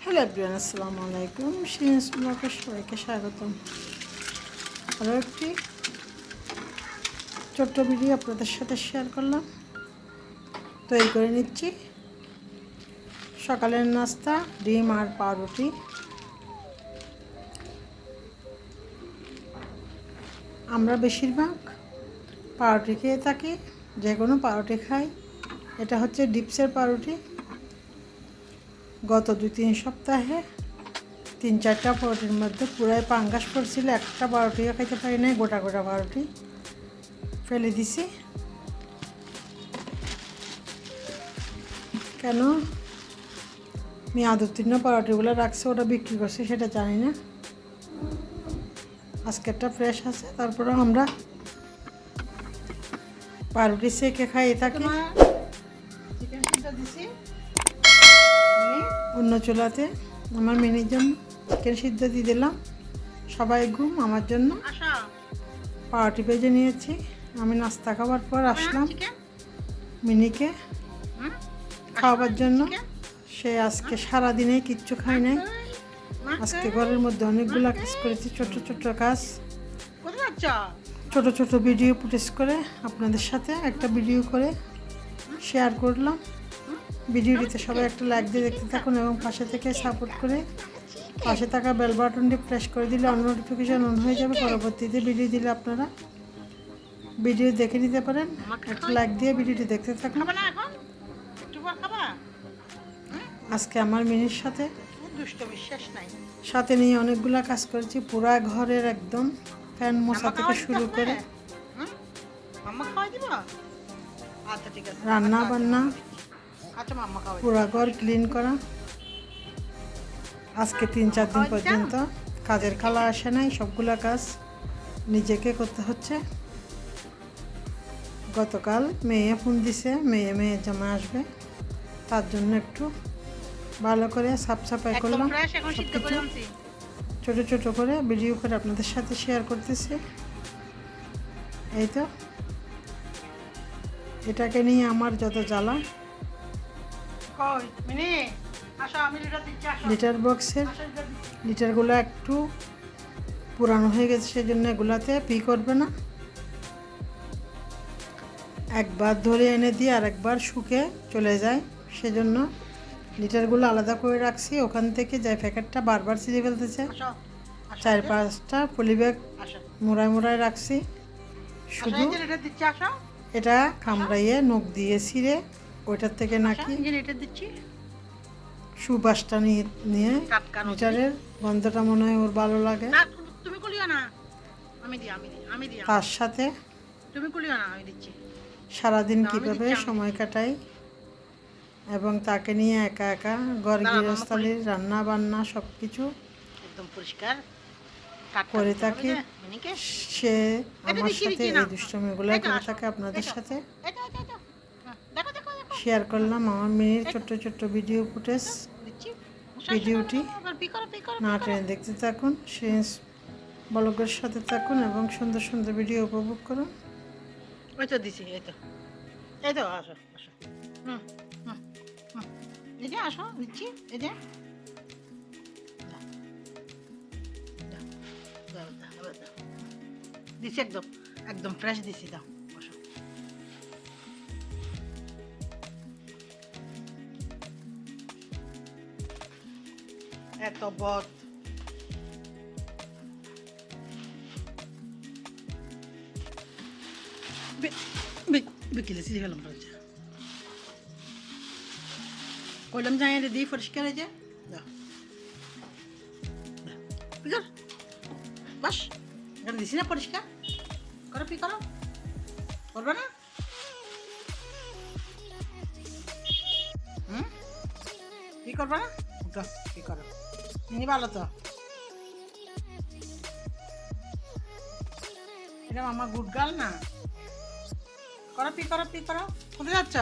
Hello everyone, আসসালামু আলাইকুম। শিরিনস ব্লগে সবাইকে স্বাগতম। আরও একটি ছোট্ট ভিডিও আপনাদের সাথে শেয়ার করলাম। তৈরি করে নিচ্ছি সকালের নাস্তা, ডিম আর পাউরুটি। আমরা বেশিরভাগ পাউরুটি খেয়ে থাকি, যে কোনো পাউরুটি খাই। এটা হচ্ছে ডিপসের পাউরুটি। গত 2-3 সপ্তাহে 3-4টা পাউরুটির মধ্যে পুরাই পাঙ্গাস পড়ছিল। একটা পাউরুটিও খাইতে পারি নাই, গোটা গোটা পাউরুটি ফেলে দিছি। কেন মেয়াদ উত্তীর্ণ পাউরুটিগুলো রাখছে, ওটা বিক্রি করছে সেটা জানি না। আজকেরটা ফ্রেশ আছে, তারপরে আমরা পাউরুটি সেকে খাইয়ে থাকি। চিকেন সিদ্ধ দিছি অন্য চুলাতে আমার মিনির জন্য, চিকেন সিদ্ধ দিয়ে দিলাম। সবাই ঘুম, আমার জন্য পাউরুটি ভেজে নিয়েছি। আমি নাস্তা খাওয়ার পর আসলাম মিনিকে খাওয়াবার জন্য। সে আজকে সারাদিনে কিচ্ছু খায় নাই। আজকে ঘরের মধ্যে অনেকগুলো কাজ করেছি, ছোট ছোট কাজ, ছোট ছোট ভিডিও ফুটেজ করে আপনাদের সাথে একটা ভিডিও করে শেয়ার করলাম। ভিডিওটিতে সবাই একটা লাইক দিয়ে দেখতে থাকুন এবং পাশে থেকে সাপোর্ট করে পাশে থাকা বেল বাটনটি প্রেস করে দিলে অন্য নোটিফিকেশন অন হয়ে যাবে। পরবর্তীতে ভিডিও দিলে আপনারা ভিডিও দেখে নিতে পারেন। একটা লাইক দিয়ে ভিডিওটি দেখতে থাকুন। আজকে আমার মিনির সাথে নিয়ে অনেকগুলা কাজ করেছি। পুরা ঘরের একদম ফ্যান মোছা থেকে শুরু করে রান্না বান্না, পুরা ঘর ক্লিন করা। আজকে 3-4 দিন পর্যন্ত কাজের খালা আসে নাই, সবগুলা কাজ নিজেকে করতে হচ্ছে। গতকাল মেয়ে ফোন দিছে, মেয়ে জামা আসবে, তার জন্য একটু ভালো করে সাফ সাফাই করলাম। ছোট ছোট করে ভিডিও করে আপনাদের সাথে শেয়ার করতেছি। এই তো এটাকে নিয়ে আমার যত জ্বালা। লিটার বক্সের লিটারগুলো একটু পুরানো হয়ে গেছে, সেই জন্য এগুলাতে পি করবে না। একবার ধরে এনে দিয়ে আর একবার শুকে চলে যায়, সেজন্য লিটারগুলো আলাদা করে রাখছি। ওখান থেকে যে প্যাকেটটা বারবার ছিঁড়ে ফেলতেছে, 4-5টা পলিব্যাগ মোড়ায় রাখছি। শুধু এটা কামড়াইয়ে নখ দিয়ে ছিঁড়ে ওইটার থেকে নাকি সুবাসটা নিয়ে লিটারের গন্ধটা মনে হয় ওর ভালো লাগে। তার সাথে সারাদিন কীভাবে সময় কাটাই এবং তাকে নিয়ে একা একা ঘর গৃহস্থালির রান্না বান্না সব কিছু একদম পরিষ্কার করে থাকি। সে আমার সাথে এই দুষ্টমিগুলো করে থাকে। আপনাদের সাথে শেয়ার করলাম আমার মিনির ছোট্ট ছোট্ট ভিডিও ফুটেজ। ভিডিওটি না টেনে দেখতে থাকুন, শিরিনস ব্লগের সাথে থাকুন এবং সুন্দর সুন্দর ভিডিও উপভোগ করুন। ওই তো দিছি, এই তো আসো আসো, এই যে আসো, দিচ্ছি, এই যে দিছি, একদম একদম ফ্রেশ দিছি। দাও বসো। এত বদ বিকেলে সিঁড়ি ফেলাম, কইলাম যাই দিই পরিষ্কার হয়ে যায়। বাস এখানে দিছি না পরিষ্কার করো, পি করো, করবে না? কি করবে না? কি করো, ইনি ভালো তো। এটা আমার গুড গার্ল না? করো, পি করো, পি করো। কোথায় যাচ্ছ?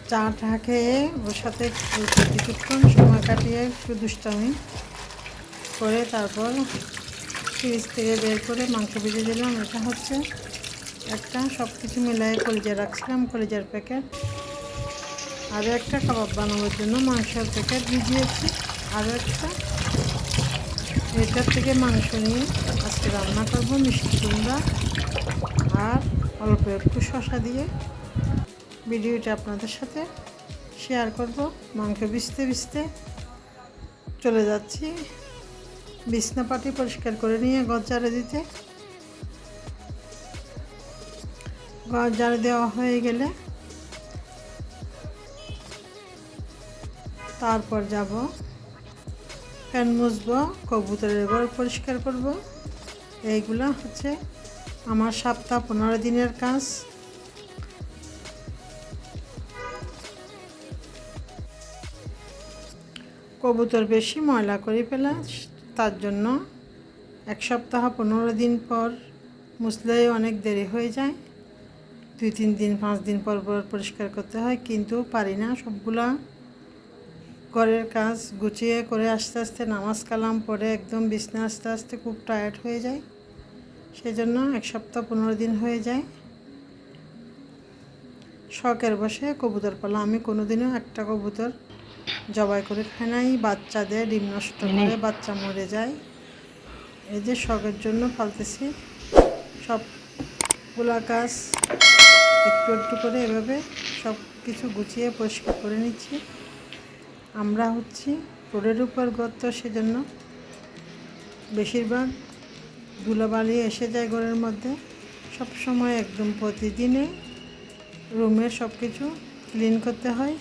চা খেয়ে ওর সাথে কিছুক্ষণ সময় কাটিয়ে একটু দুষ্টামি করে তারপর ফ্রিজ থেকে বের করে মাংস ভেজে দিলাম। এটা হচ্ছে একটা সব কিছু মিলাই কলিজা রাখছিলাম, কলিজার প্যাকেট। আরও একটা কাবাব বানানোর জন্য মাংসের প্যাকেট ভিজিয়েছি। আরও একটা, এটার থেকে মাংস নিয়ে আজকে রান্না করব মিষ্টি কুমড়া আর অল্প একটু শসা দিয়ে। ভিডিওটা আপনাদের সাথে শেয়ার করব। মাংস ভিজতে ভিজতে চলে যাচ্ছি বিছনা পাটি পরিষ্কার করে নিয়ে ঘর ঝাড়ু দিতে। ঘর ঝাড়ু দেওয়া হয়ে গেলে তারপর যাব ফ্যান মুছবো, কবুতরের ঘর পরিষ্কার করব। এইগুলো হচ্ছে আমার সপ্তাহ 15 দিনের কাজ। কবুতর বেশি ময়লা করে ফেলা, তার জন্য 1 সপ্তাহ 15 দিন পর মুছলেই অনেক দেরি হয়ে যায়। 2-3 দিন 5 দিন পর পর পরিষ্কার করতে হয়, কিন্তু পারি না। সবগুলা ঘরের কাজ গুছিয়ে করে আস্তে আস্তে নামাজ কালাম পরে একদম বিছনা আস্তে আস্তে খুব টায়ার্ড হয়ে যায়। সেজন্য 1 সপ্তাহ 15 দিন হয়ে যায়। শখের বসে কবুতর পালা। আমি কোনোদিনও একটা কবুতর জবাই করে খাই নাই। বাচ্চা দেয়, ডিম নষ্ট করে, বাচ্চা মরে যায়। এই যে শখের জন্য পালতেছি। সবগুলা কাজ একটু একটু করে এভাবে সব কিছু গুছিয়ে পরিষ্কার করে নিচ্ছি। আমরা হচ্ছি রোডের উপর গর্ত, সেজন্য বেশিরভাগ ধুলোবালি এসে যায় ঘরের মধ্যে। সব সময় একদম প্রতিদিনে রুমের সব কিছু ক্লিন করতে হয়।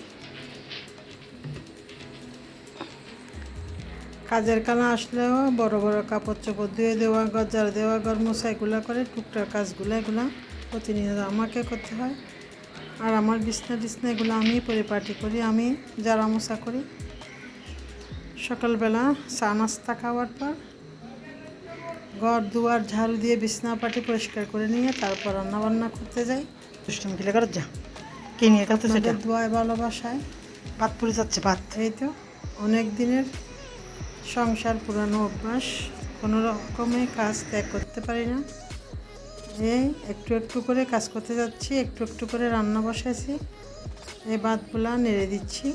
কাজের কানা আসলেও বড় বড় কাপড় চোপড় ধুয়ে দেওয়া, ঘর ঝাড়ু দেওয়া, ঘর মোছা, এগুলো করে টুকটাক কাজগুলো এগুলো প্রতিনিয়ত আমাকে করতে হয়। আর আমার বিছনা টিছনা এগুলো আমি পরিপাটি করি, আমি ঝাড়া মোছা করি। সকালবেলা চা নাস্তা খাওয়ার পর ঘর দুয়ার ঝাড়ু দিয়ে বিছনা পাটি পরিষ্কার করে নিয়ে তারপর রান্নাবান্না করতে যাই। দুষ্টুমি খেলে কর যা, কে নিয়ে খাতে সেটা দোয়ায় ভালোবাসায় ভাত পুড়ে যাচ্ছে ভাত। এই তো অনেক দিনের সংসার, পুরানো অভ্যাস, কোনো রকমে কাজ ত্যাগ করতে পারি না। এই একটু একটু করে কাজ করতে যাচ্ছি, একটু একটু করে রান্না বসাইছি। এই ভাতগুলা নেড়ে দিচ্ছি।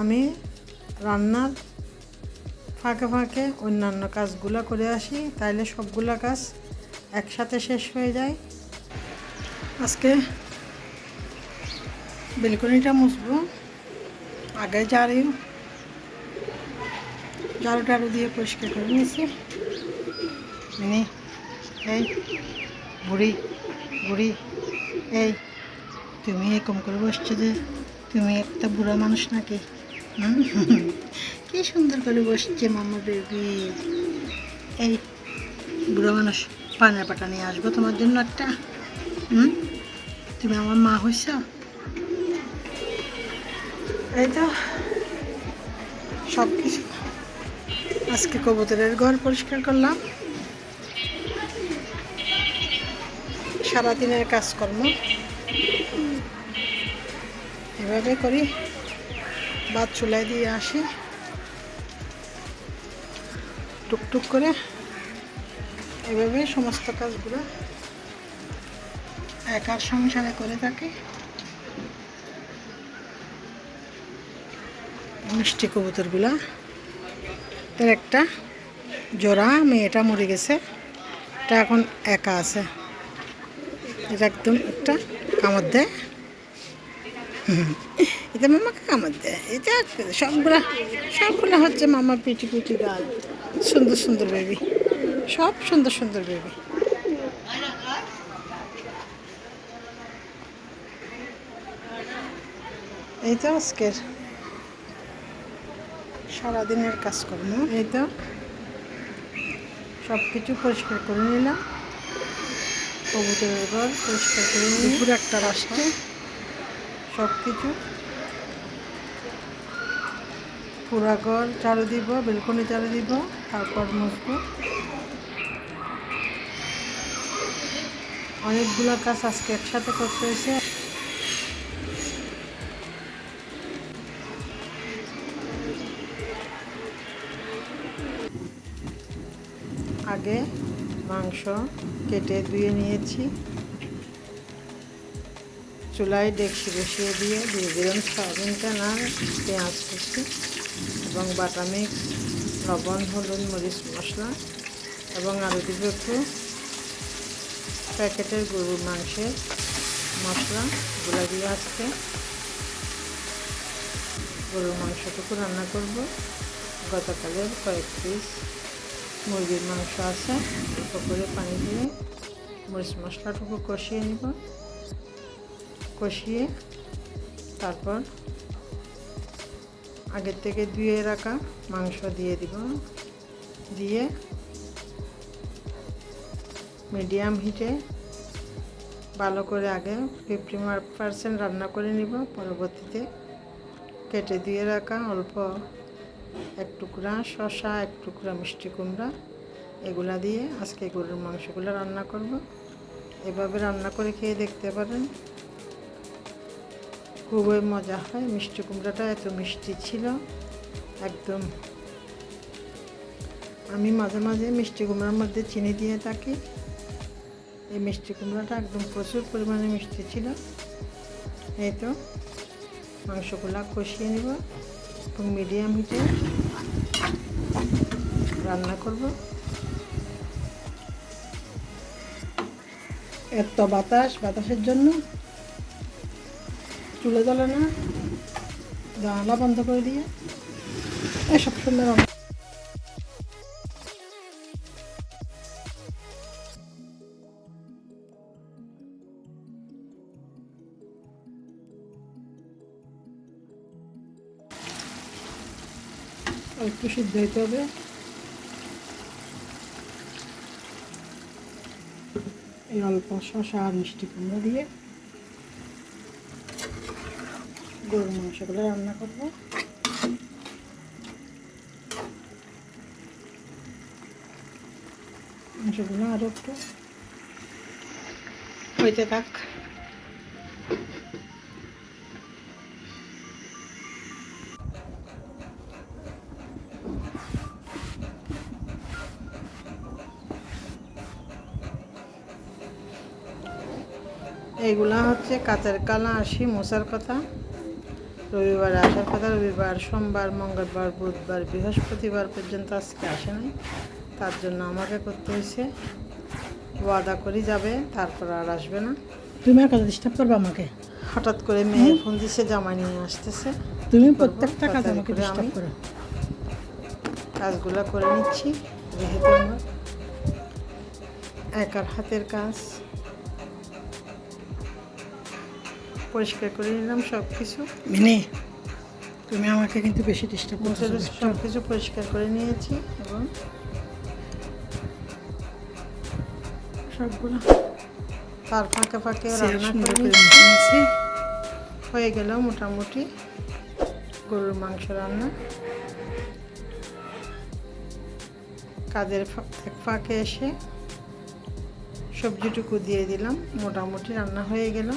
আমি রান্নার ফাঁকে ফাঁকে অন্যান্য কাজগুলো করে আসি, তাইলে সবগুলা কাজ একসাথে শেষ হয়ে যায়। আজকে বেলকনিটা মুছবো। আগে ঝাড়ু টাড়ু দিয়ে পরিষ্কার করে নিয়েছি। মিনি এই বুড়ি বুড়ি, এই তুমি এরকম করে বসছো যে, তুমি একটা বুড়া মানুষ নাকি? কি সুন্দর করে বসছে মামা বেবি। এই বুড়া মানুষ, পানের পাটা নিয়ে আসবো তোমার জন্য একটা। তুমি আমার মা হইছ। এই তো সব কিছু আজকে কবুতরের ঘর পরিষ্কার করলাম। সারাদিনের কাজকর্ম এভাবে করি। ভাত চুলায় দিয়ে আসি, টুকটুক করে এভাবে সমস্ত কাজগুলো একার সংসারে করে থাকি। মিষ্টি কবুতরগুলা, তার একটা জোড়া মেয়েটা মরে গেছে, এটা এখন একা আছে। এটা একদম একটা কামড় দেয়, এটা মামাকে কামড় দেয়। এটা সবগুলা হচ্ছে মামার পিটি পিটি গাল। সুন্দর সুন্দর বেবি, সব সুন্দর সুন্দর বেবি। এই তো আজকের সারাদিনের কাজকর্ম। এই তো সব কিছু পরিষ্কার করে নিলাম। কবুতরের ঘর পরিষ্কার করে নিয়ে পুরো একটা রাস্তা সব কিছু পুরা ঘর ঝাড়ু দিব, বেলকনি ঝাড়ু দিব, তারপর মুছবো। অনেকগুলো কাজ আজকে একসাথে করতে হয়েছে। আগে মাংস কেটে ধুয়ে নিয়েছি। চুলায় ডেকচি বসিয়ে দিয়ে দিলাম সয়াবিন তেল আর পেঁয়াজ কুচি এবং বাটা মিক্স, লবণ, হলুদ, মরিচ মশলা এবং আরও দিব একটু প্যাকেটের গরুর মাংসের মশলা। এগুলো দিয়ে আজকে গরুর মাংসটুকু রান্না করব। গতকালের কয়েক পিস মুরগির মাংস আছে, অল্প করে পানি দিয়ে মরিচ মশলাটুকু কষিয়ে নিব। কষিয়ে তারপর আগের থেকে ধুয়ে রাখা মাংস দিয়ে দিব। দিয়ে মিডিয়াম হিটে ভালো করে আগে 50% রান্না করে নিব। পরবর্তীতে কেটে দিয়ে রাখা অল্প এক টুকরা শসা, এক টুকরা মিষ্টি কুমড়া এগুলা দিয়ে আজকে গরুর মাংসগুলো রান্না করব। এভাবে রান্না করে খেয়ে দেখতে পারেন, খুবই মজা হয়। মিষ্টি কুমড়াটা এত মিষ্টি ছিল একদম। আমি মাঝে মাঝে মিষ্টি কুমড়ার মধ্যে চিনি দিয়ে থাকি। এই মিষ্টি কুমড়াটা একদম প্রচুর পরিমাণে মিষ্টি ছিল। এই তো মাংসগুলা কষিয়ে নিব এবং মিডিয়াম হিটে রান্না করব। এত বাতাসের জন্য চুলে জ্বলে না, জানালা বন্ধ করে দিয়ে এসব সুন্দর একটু সিদ্ধ হইতে হবে। এই অল্প শসা আর মিষ্টি কুমড়া দিয়ে গরুর মাংসগুলো রান্না করব। মাংসগুলো আরও একটু হইতে থাক। এইগুলা হচ্ছে কাঁচের কালা আসি মোছার কথা, রবিবারে আসার কথা। রবিবার, সোমবার, মঙ্গলবার, বুধবার, বৃহস্পতিবার পর্যন্ত আজকে আসে নাই। তার জন্য আমাকে করতে হয়েছে। ওয়াদা করি যাবে, তারপর আর আসবে না। তুমি আর কাজে ডিস্টার্ব করবে আমাকে? হঠাৎ করে মেয়ে ফোন দিছে, জামাই নিয়ে আসতেছে। তুমি প্রত্যেকটা কাজ আমাকে ডিস্টার্ব করো। কাজগুলো করে নিচ্ছি, যেহেতু আমার একার হাতের কাজ। পরিষ্কার করে নিলাম সব কিছু। মিনি, তুমি আমাকে কিন্তু বেশি ডিস্টার্ব করছো। সব কিছু পরিষ্কার করে নিয়েছি এবং সবগুলো তার ফাঁকে ফাঁকে রান্না করে নিয়েছি। হয়ে গেল মোটামুটি গরুর মাংস রান্না। কাজের এক ফাঁকে এসে সবজিটুকু দিয়ে দিলাম। মোটামুটি রান্না হয়ে গেল।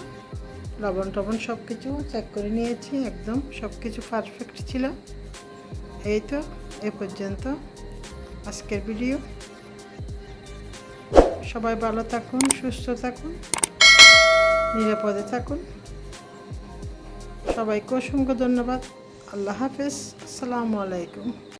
লবণ টবণ সব কিছু চেক করে নিয়েছি, একদম সব কিছু পারফেক্ট ছিল। এই তো এ পর্যন্ত আজকের ভিডিও। সবাই ভালো থাকুন, সুস্থ থাকুন, নিরাপদে থাকুন। সবাইকে অসংখ্য ধন্যবাদ। আল্লাহ হাফেজ। আসসালামু আলাইকুম।